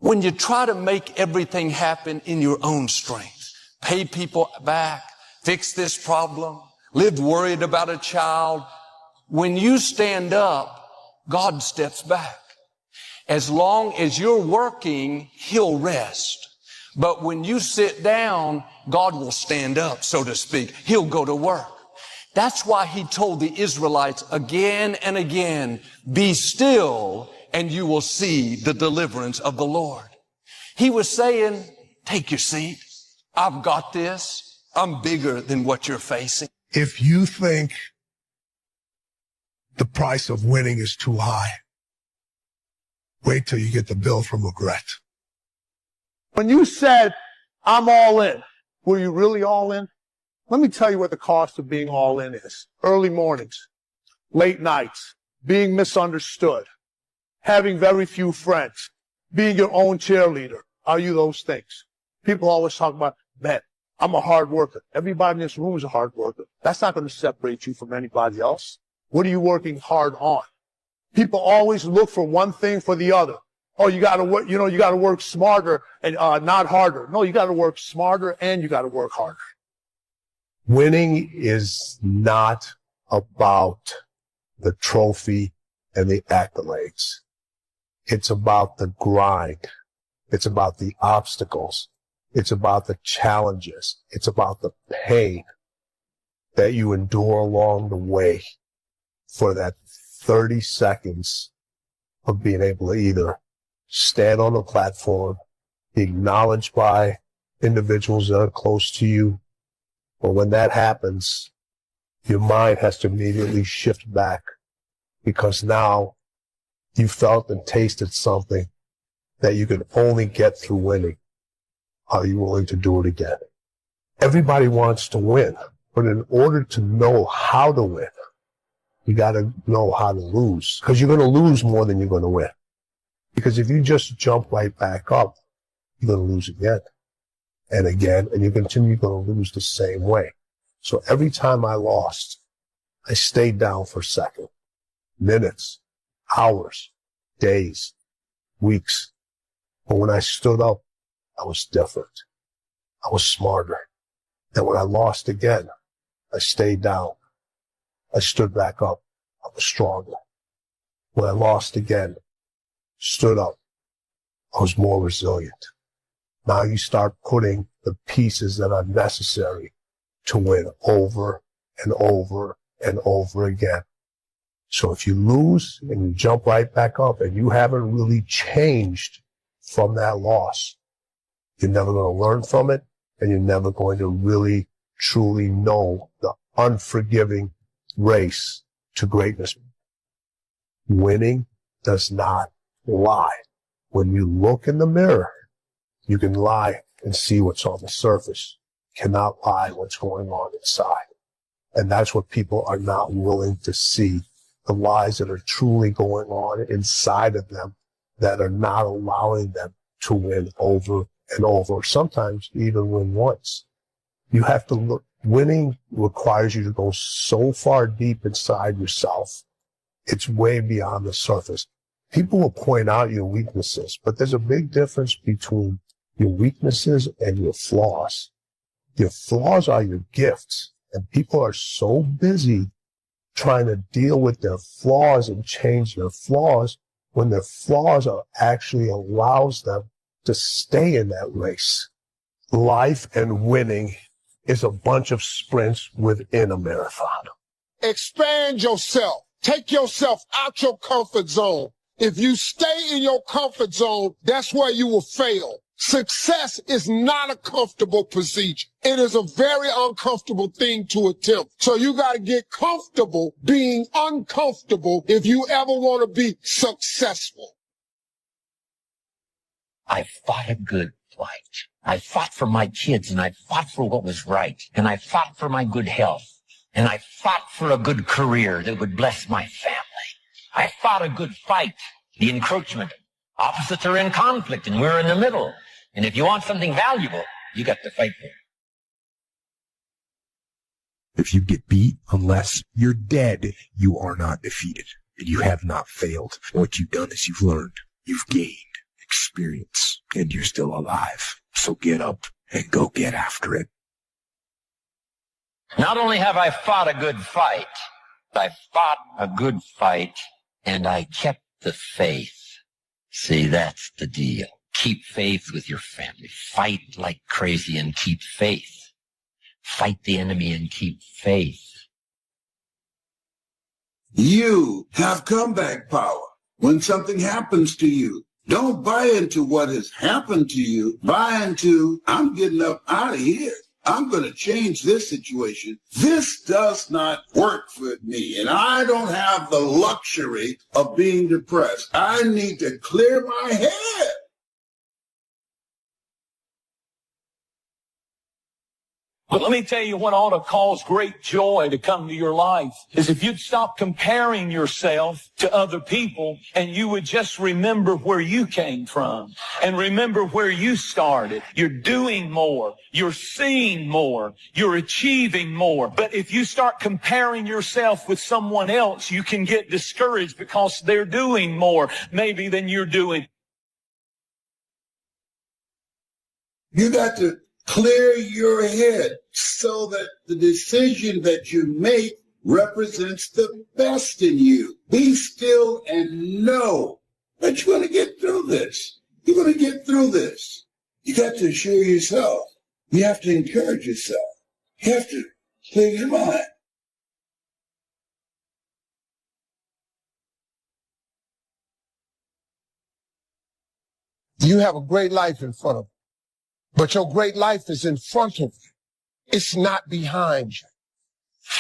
When you try to make everything happen in your own strength, pay people back, fix this problem, live worried about a child, when you stand up, God steps back. As long as you're working, He'll rest. But when you sit down, God will stand up, so to speak. He'll go to work. That's why He told the Israelites again and again, be still and you will see the deliverance of the Lord. He was saying, take your seat. I've got this. I'm bigger than what you're facing. If you think the price of winning is too high, wait till you get the bill from regret. When you said, I'm all in, were you really all in? Let me tell you what the cost of being all in is. Early mornings, late nights, being misunderstood, having very few friends, being your own cheerleader. Are you those things? People always talk about, man, I'm a hard worker. Everybody in this room is a hard worker. That's not going to separate you from anybody else. What are you working hard on? People always look for one thing for the other. Oh, you got to work, you got to work smarter and not harder. No, you got to work smarter and you got to work harder. Winning is not about the trophy and the accolades. It's about the grind. It's about the obstacles. It's about the challenges. It's about the pain that you endure along the way for that 30 seconds of being able to either stand on a platform, be acknowledged by individuals that are close to you. But when that happens, your mind has to immediately shift back because now you felt and tasted something that you can only get through winning. Are you willing to do it again? Everybody wants to win, but in order to know how to win, you got to know how to lose because you're going to lose more than you're going to win. Because if you just jump right back up, you're going to lose again and again, and you continue going to lose the same way. So every time I lost, I stayed down for a second, minutes, hours, days, weeks. But when I stood up, I was different. I was smarter. And when I lost again, I stayed down. I stood back up. I was stronger. When I lost again, stood up, I was more resilient. Now you start putting the pieces that are necessary to win over and over and over again. So if you lose and you jump right back up and you haven't really changed from that loss, you're never going to learn from it and you're never going to really, truly know the unforgiving race to greatness. Winning does not lie. When you look in the mirror, you can lie and see what's on the surface. You cannot lie what's going on inside. And that's what people are not willing to see. The lies that are truly going on inside of them that are not allowing them to win over and over. Sometimes even win once. You have to look. Winning requires you to go so far deep inside yourself. It's way beyond the surface. People will point out your weaknesses, but there's a big difference between your weaknesses and your flaws. Your flaws are your gifts, and people are so busy trying to deal with their flaws and change their flaws when their flaws are actually allows them to stay in that race. Life and winning is a bunch of sprints within a marathon. Expand yourself. Take yourself out your comfort zone. If you stay in your comfort zone, that's where you will fail. Success is not a comfortable procedure. It is a very uncomfortable thing to attempt. So you got to get comfortable being uncomfortable if you ever want to be successful. I fought a good fight. I fought for my kids, and I fought for what was right, and I fought for my good health, and I fought for a good career that would bless my family. I fought a good fight, the encroachment. Opposites are in conflict, and we're in the middle. And if you want something valuable, you got to fight for it. If you get beat, unless you're dead, you are not defeated, and you have not failed. What you've done is you've learned, you've gained experience. and you're still alive. So get up and go get after it. Not only have I fought a good fight, I fought a good fight and I kept the faith. See, that's the deal. Keep faith with your family. Fight like crazy and keep faith. Fight the enemy and keep faith. You have comeback power. When something happens to you, don't buy into what has happened to you. Buy into, I'm getting up out of here. I'm going to change this situation. This does not work for me, and I don't have the luxury of being depressed. I need to clear my head. But let me tell you what ought to cause great joy to come to your life is if you'd stop comparing yourself to other people and you would just remember where you came from and remember where you started. You're doing more. You're seeing more. You're achieving more. But if you start comparing yourself with someone else, you can get discouraged because they're doing more maybe than you're doing. You got to clear your head so that the decision that you make represents the best in you. Be still and know that you're going to get through this. You're going to get through this. You got to assure yourself. You have to encourage yourself. You have to clear your mind. You have a great life in front of you. But your great life is in front of you. It's not behind you.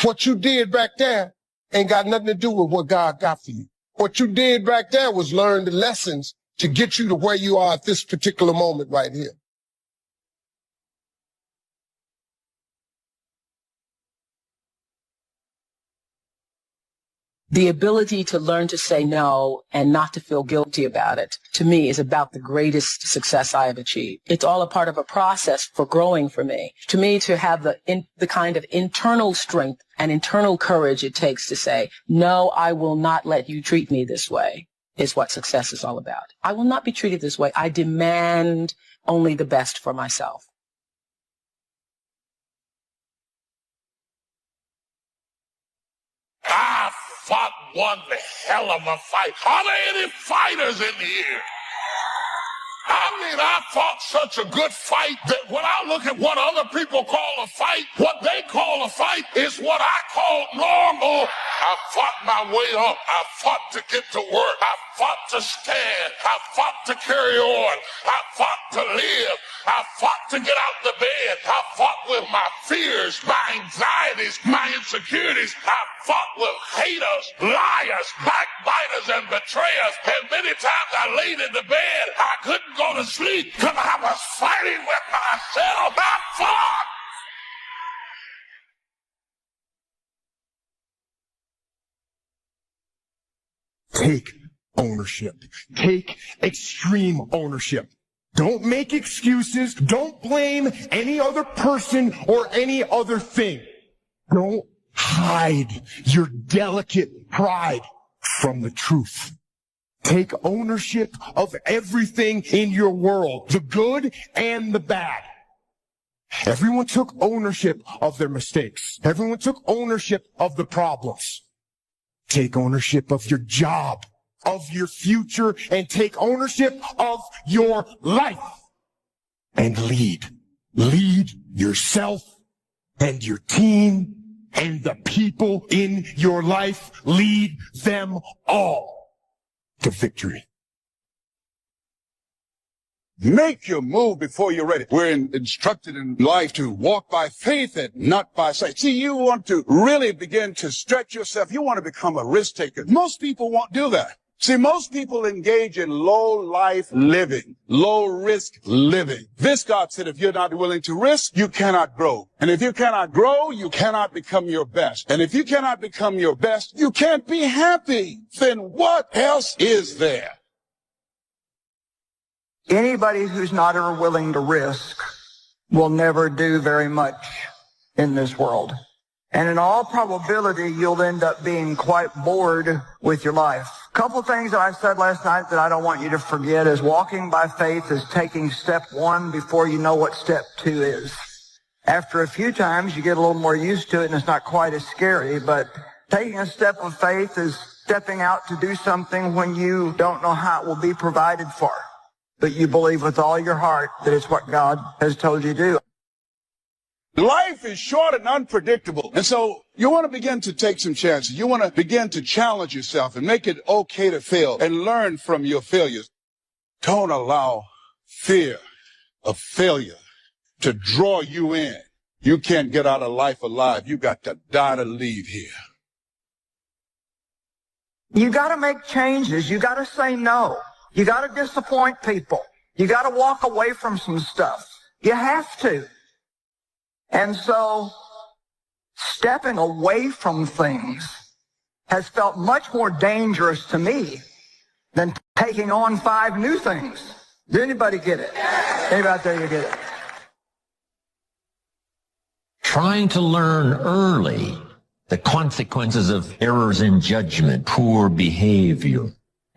What you did back there ain't got nothing to do with what God got for you. What you did back there was learn the lessons to get you to where you are at this particular moment right here. The ability to learn to say no and not to feel guilty about it, to me, is about the greatest success I have achieved. It's all a part of a process for growing for me. To me, to have the kind of internal strength and internal courage it takes to say, no, I will not let you treat me this way, is what success is all about. I will not be treated this way. I demand only the best for myself. I fought one hell of a fight. Are there any fighters in here? I fought such a good fight that when I look at what other people call a fight, what they call a fight is what I call normal. I fought my way up. I fought to get to work. I fought to stand. I fought to carry on. I fought to live. I fought to get out the bed. I fought with my fears, my anxieties, my insecurities. I fought with haters, liars, backbiters, and betrayers. And many times I laid in the bed, I couldn't go to sleep because I was fighting with myself. I fought. Take ownership. Take extreme ownership. Don't make excuses. Don't blame any other person or any other thing. Don't hide your delicate pride from the truth. Take ownership of everything in your world, the good and the bad. Everyone took ownership of their mistakes. Everyone took ownership of the problems. Take ownership of your job, of your future, and take ownership of your life. And lead. Lead yourself and your team and the people in your life. Lead them all to victory. Make your move before you're ready. We're instructed in life to walk by faith and not by sight. See, you want to really begin to stretch yourself. You want to become a risk taker. Most people won't do that. See, most people engage in low life living, low risk living. This God said, if you're not willing to risk, you cannot grow. And if you cannot grow, you cannot become your best. And if you cannot become your best, you can't be happy. Then what else is there? Anybody who's not ever willing to risk will never do very much in this world. And in all probability, you'll end up being quite bored with your life. A couple things that I said last night that I don't want you to forget is walking by faith is taking step 1 before you know what step 2 is. After a few times, you get a little more used to it and it's not quite as scary, but taking a step of faith is stepping out to do something when you don't know how it will be provided for. But you believe with all your heart that it's what God has told you to do. Life is short and unpredictable. And so you want to begin to take some chances. You want to begin to challenge yourself and make it okay to fail and learn from your failures. Don't allow fear of failure to draw you in. You can't get out of life alive. You got to die to leave here. You got to make changes. You got to say no. You got to disappoint people. You got to walk away from some stuff. You have to. And so, stepping away from things has felt much more dangerous to me than taking on 5 new things. Does anybody get it? Anybody out there, you get it? Trying to learn early the consequences of errors in judgment, poor behavior.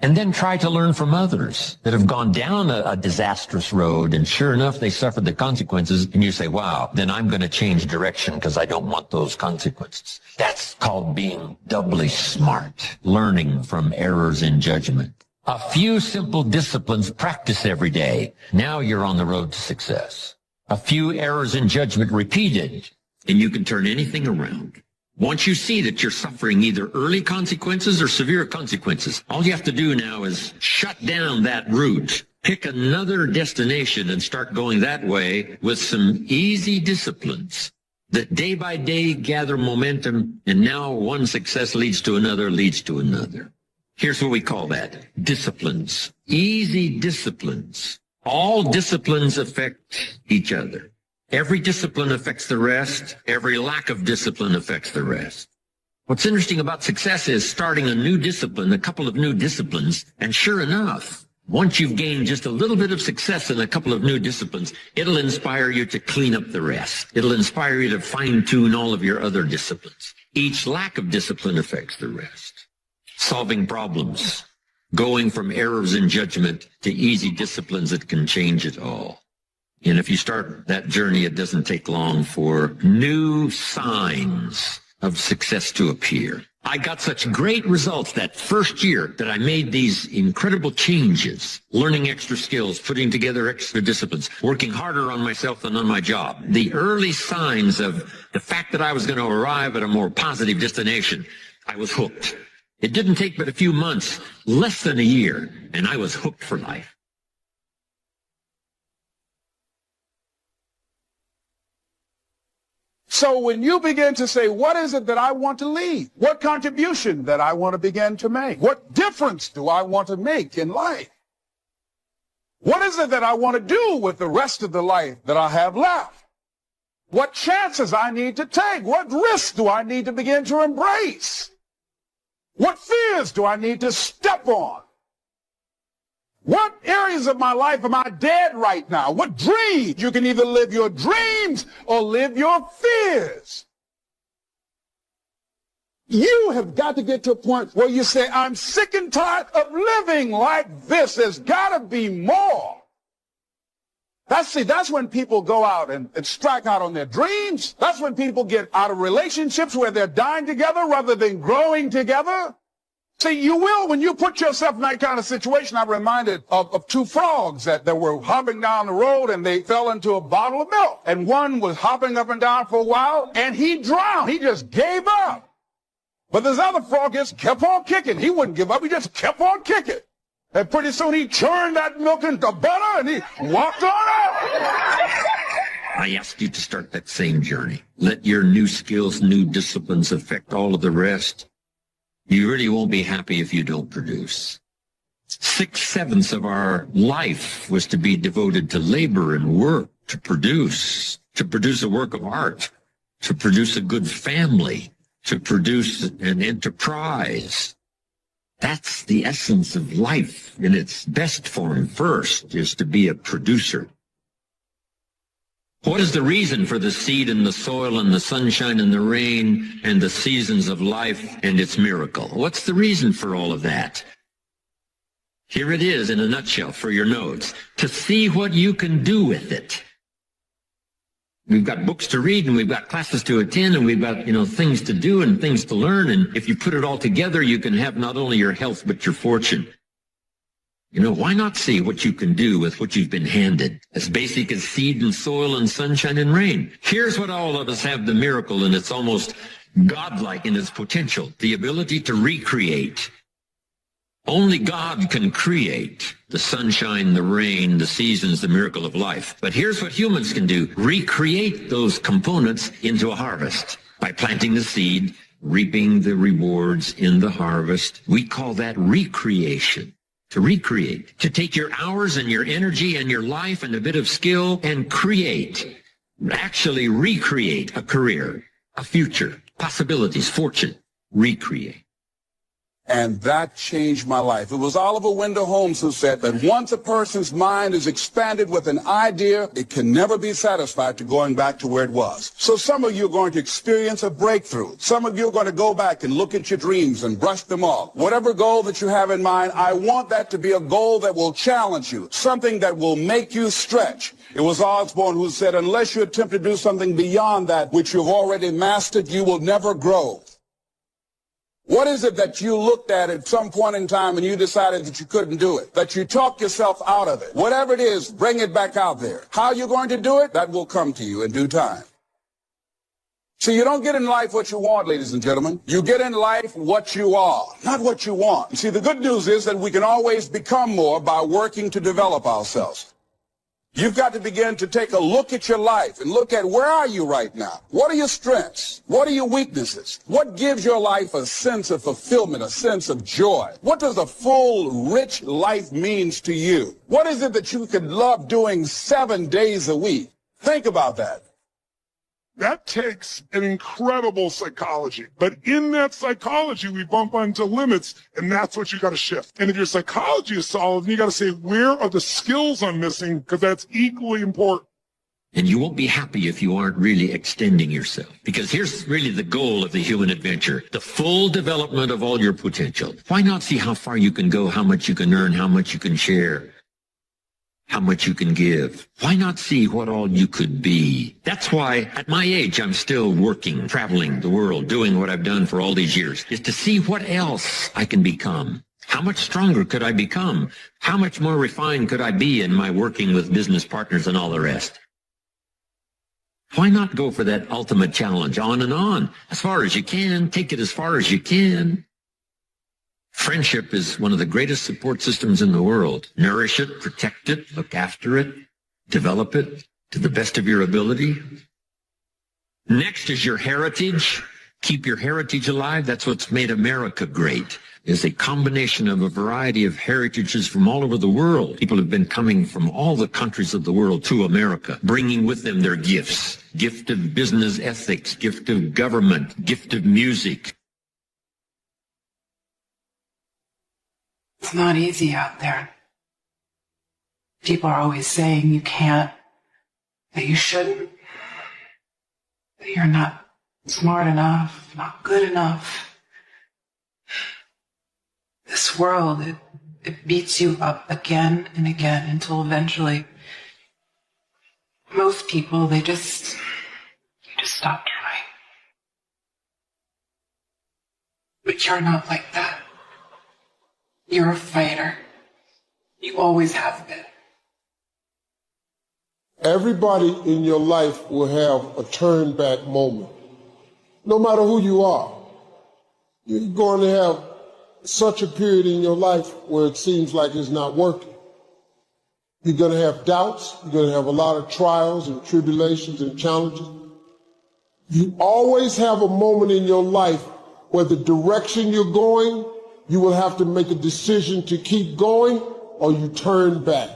And then try to learn from others that have gone down a disastrous road, and sure enough, they suffered the consequences, and you say, wow, then I'm going to change direction because I don't want those consequences. That's called being doubly smart, learning from errors in judgment. A few simple disciplines practiced every day. Now you're on the road to success. A few errors in judgment repeated, and you can turn anything around. Once you see that you're suffering either early consequences or severe consequences, all you have to do now is shut down that route, pick another destination and start going that way with some easy disciplines that day by day gather momentum, and now one success leads to another, leads to another. Here's what we call that: disciplines. Easy disciplines. All disciplines affect each other. Every discipline affects the rest. Every lack of discipline affects the rest. What's interesting about success is starting a new discipline, a couple of new disciplines, and sure enough, once you've gained just a little bit of success in a couple of new disciplines, it'll inspire you to clean up the rest. It'll inspire you to fine-tune all of your other disciplines. Each lack of discipline affects the rest. Solving problems, going from errors in judgment to easy disciplines that can change it all. And if you start that journey, it doesn't take long for new signs of success to appear. I got such great results that first year that I made these incredible changes, learning extra skills, putting together extra disciplines, working harder on myself than on my job. The early signs of the fact that I was going to arrive at a more positive destination, I was hooked. It didn't take but a few months, less than a year, and I was hooked for life. So when you begin to say, what is it that I want to leave? What contribution that I want to begin to make? What difference do I want to make in life? What is it that I want to do with the rest of the life that I have left? What chances I need to take? What risks do I need to begin to embrace? What fears do I need to step on? What areas of my life am I dead right now? What dreams? You can either live your dreams or live your fears. You have got to get to a point where you say, I'm sick and tired of living like this. There's got to be more. That's when people go out and strike out on their dreams. That's when people get out of relationships where they're dying together rather than growing together. See, you will, when you put yourself in that kind of situation. I'm reminded of 2 frogs that were hopping down the road, and they fell into a bottle of milk. And one was hopping up and down for a while, and he drowned. He just gave up. But this other frog just kept on kicking. He wouldn't give up. He just kept on kicking. And pretty soon he churned that milk into butter, and he walked on out. I ask you to start that same journey. Let your new skills, new disciplines affect all of the rest. You really won't be happy if you don't produce. 6/7 of our life was to be devoted to labor and work, to produce a work of art, to produce a good family, to produce an enterprise. That's the essence of life in its best form. First is to be a producer. What is the reason for the seed and the soil and the sunshine and the rain and the seasons of life and its miracle? What's the reason for all of that? Here it is in a nutshell for your notes. To see what you can do with it. We've got books to read and we've got classes to attend and we've got, things to do and things to learn. And if you put it all together, you can have not only your health, but your fortune. Why not see what you can do with what you've been handed? As basic as seed and soil and sunshine and rain. Here's what all of us have the miracle, and it's almost godlike in its potential. The ability to recreate. Only God can create the sunshine, the rain, the seasons, the miracle of life. But here's what humans can do. Recreate those components into a harvest by planting the seed, reaping the rewards in the harvest. We call that recreation. To recreate, to take your hours and your energy and your life and a bit of skill and actually recreate a career, a future, possibilities, fortune, recreate. And that changed my life. It was Oliver Wendell Holmes who said that once a person's mind is expanded with an idea, it can never be satisfied to going back to where it was. So some of you are going to experience a breakthrough. Some of you are going to go back and look at your dreams and brush them off. Whatever goal that you have in mind, I want that to be a goal that will challenge you, something that will make you stretch. It was Osborne who said, unless you attempt to do something beyond that which you've already mastered, you will never grow. What is it that you looked at some point in time and you decided that you couldn't do it, that you talked yourself out of it? Whatever it is, bring it back out there. How you're going to do it, that will come to you in due time. See, you don't get in life what you want, ladies and gentlemen. You get in life what you are, not what you want. See, the good news is that we can always become more by working to develop ourselves. You've got to begin to take a look at your life and look at where are you right now? What are your strengths? What are your weaknesses? What gives your life a sense of fulfillment, a sense of joy? What does a full, rich life means to you? What is it that you could love doing 7 days a week? Think about that. That takes an incredible psychology. But in that psychology, we bump onto limits, and that's what you got to shift. And if your psychology is solid, you got to say, where are the skills I'm missing? Because that's equally important. And you won't be happy if you aren't really extending yourself. Because here's really the goal of the human adventure, the full development of all your potential. Why not see how far you can go, how much you can earn, how much you can share, how much you can give? Why not see what all you could be? That's why at my age I'm still working, traveling the world, doing what I've done for all these years, is to see what else I can become. How much stronger could I become? How much more refined could I be in my working with business partners and all the rest? Why not go for that ultimate challenge on and on? As far as you can, take it as far as you can. Friendship is one of the greatest support systems in the world. Nourish it, protect it, look after it, develop it to the best of your ability. Next is your heritage. Keep your heritage alive. That's what's made America great, is a combination of a variety of heritages from all over the world. People have been coming from all the countries of the world to America, bringing with them their gifts. Gift of business ethics, gift of government, gift of music. It's not easy out there. People are always saying you can't, that you shouldn't, that you're not smart enough, not good enough. This world, it beats you up again and again until eventually most people, you just stop trying. But you're not like that. You're a fighter. You always have been. Everybody in your life will have a turn back moment. No matter who you are. You're going to have such a period in your life where it seems like it's not working. You're going to have doubts. You're going to have a lot of trials and tribulations and challenges. You always have a moment in your life where the direction you're going, you will have to make a decision to keep going or you turn back.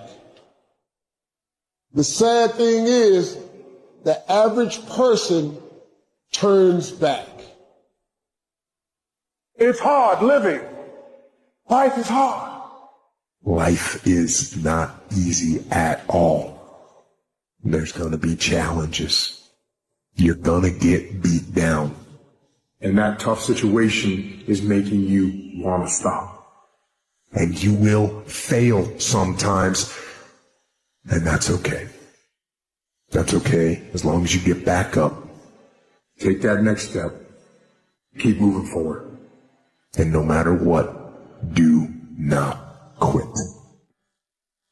The sad thing is, the average person turns back. It's hard living. Life is hard. Life is not easy at all. There's going to be challenges. You're going to get beat down. And that tough situation is making you want to stop. And you will fail sometimes. And that's okay. That's okay as long as you get back up. Take that next step. Keep moving forward. And no matter what, do not quit.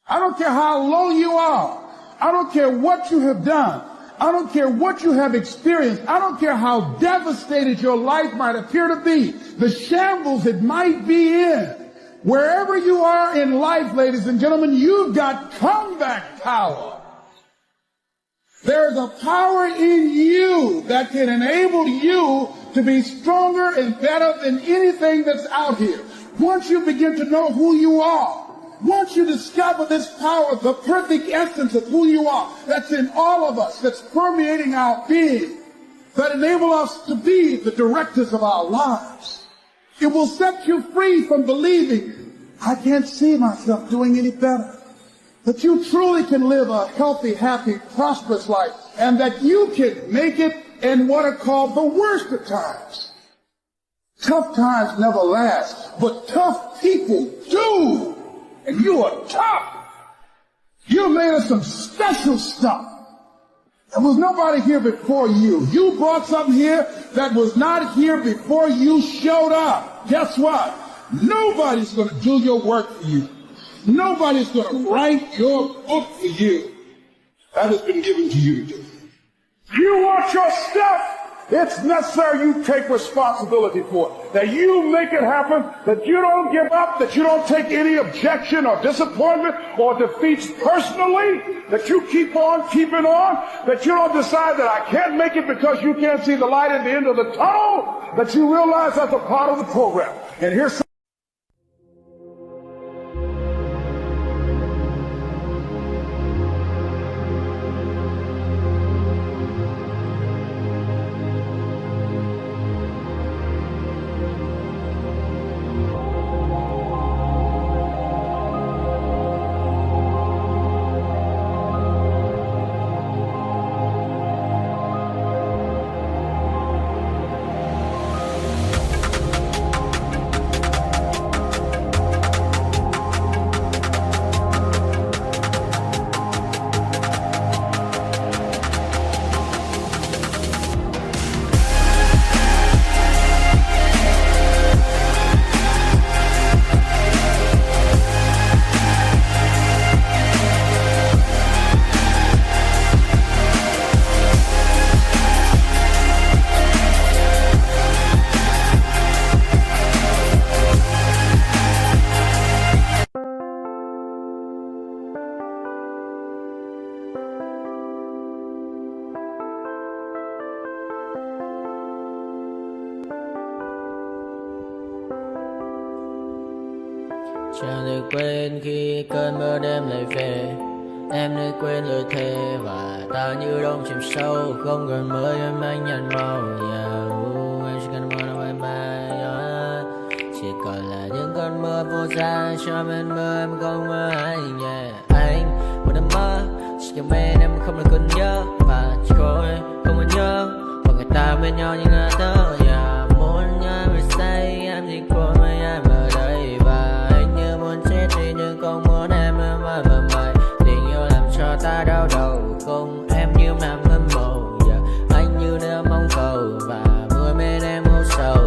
I don't care how low you are. I don't care what you have done. I don't care what you have experienced. I don't care how devastated your life might appear to be. The shambles it might be in. Wherever you are in life, ladies and gentlemen, you've got comeback power. There's a power in you that can enable you to be stronger and better than anything that's out here. Once you begin to know who you are, once you discover this power, the perfect essence of who you are, that's in all of us, that's permeating our being, that enable us to be the directors of our lives, it will set you free from believing, I can't see myself doing any better. That you truly can live a healthy, happy, prosperous life, and that you can make it in what are called the worst of times. Tough times never last, but tough people do. And you are tough. You're made of some special stuff. There was nobody here before you. You brought something here that was not here before you showed up. Guess what? Nobody's going to do your work for you. Nobody's going to write your book for you. That has been given to you to do. You want your stuff? It's necessary you take responsibility for it. That you make it happen, that you don't give up, that you don't take any objection or disappointment or defeats personally, that you keep on keeping on, that you don't decide that I can't make it because you can't see the light at the end of the tunnel, that you realize that's a part of the program. And here's Chẳng được quên khi cơn mưa đêm lại về. Em đã quên lời thề và ta như đông chìm sâu. Không còn mới em anh nhận màu. Em chỉ cần mơ đâu em bay. Chỉ còn là những cơn mưa vô giá cho bên mơ em không mơ anh. Anh một đêm mơ chỉ cho bên em không được còn nhớ và chỉ có em không còn nhớ. Và người ta bên nhau như ngã tớ. Muốn nhớ về say em chỉ có mấy em ở đây và anh như muốn chết đi nhưng không muốn em mãi mờ mày. Tình yêu làm cho ta đau đầu không em như nằm ngâm màu. Anh như đang mong cầu và mưa bên em ngô sầu.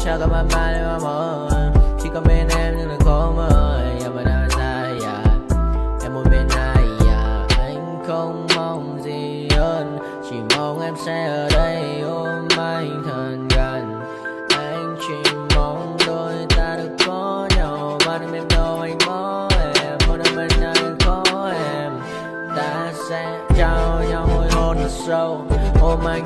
Chắc có mãi mãi mà mơ chỉ có bên em nhưng đừng có mơ. Mà đã dài em một bên ai anh không mong gì hơn chỉ mong em sẽ ở đây ôm anh thật gần. Anh chỉ mong đôi ta được có nhau mà đừng em đâu anh có em một đôi bên nào đừng có em. Ta sẽ trao nhau môi hôn thật sâu ôm anh.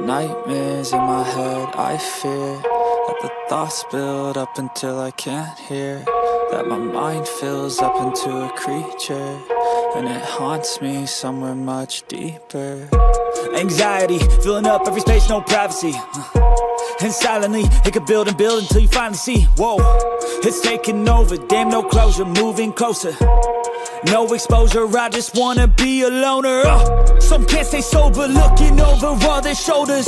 nightmares in my head. I fear that the thoughts build up until I can't hear, that my mind fills up into a creature, and it haunts me somewhere much deeper. Anxiety, filling up every space, no privacy. And silently, it could build and build until you finally see, whoa, it's taking over, damn no closure, moving closer. No exposure, I just wanna be a loner. Some can't stay sober, looking over all their shoulders,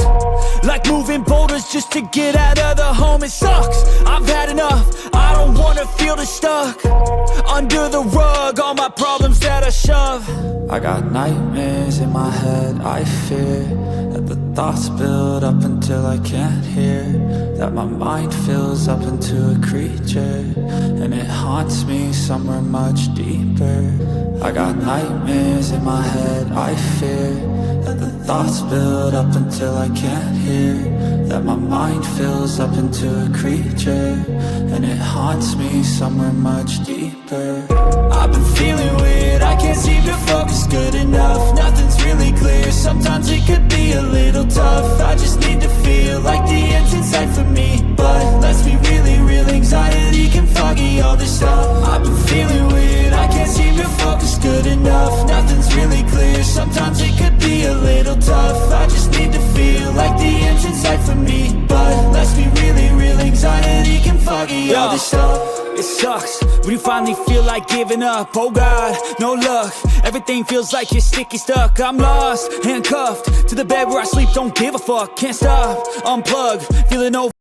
like moving boulders just to get out of the home. It sucks, I've had enough, I don't wanna feel the stuck under the rug, all my problems that I shove. I got nightmares in my head, I fear that the thoughts build up until I can't hear, that my mind fills up into a creature, and it haunts me somewhere much deeper. I got nightmares in my head, I fear that the thoughts build up until I can't hear, that my mind fills up into a creature, and it haunts me somewhere much deeper. I've been feeling weird, I can't seem to focus good enough. Nothing's really clear, sometimes it could be a little tough. I just need to feel like the end's in sight for me, but let's be really real, anxiety can foggy all this stuff. I've been feeling weird, I can't seem to focus good enough. Nothing's really clear, sometimes it could be a little tough. I just need to feel like the end's in sight for me, but let's be really real, anxiety can foggy all this stuff. It sucks when you finally feel like giving up. Oh God, no luck. Everything feels like you're sticky stuck. I'm lost, handcuffed to the bed where I sleep. Don't give a fuck, can't stop. Unplug, feeling over.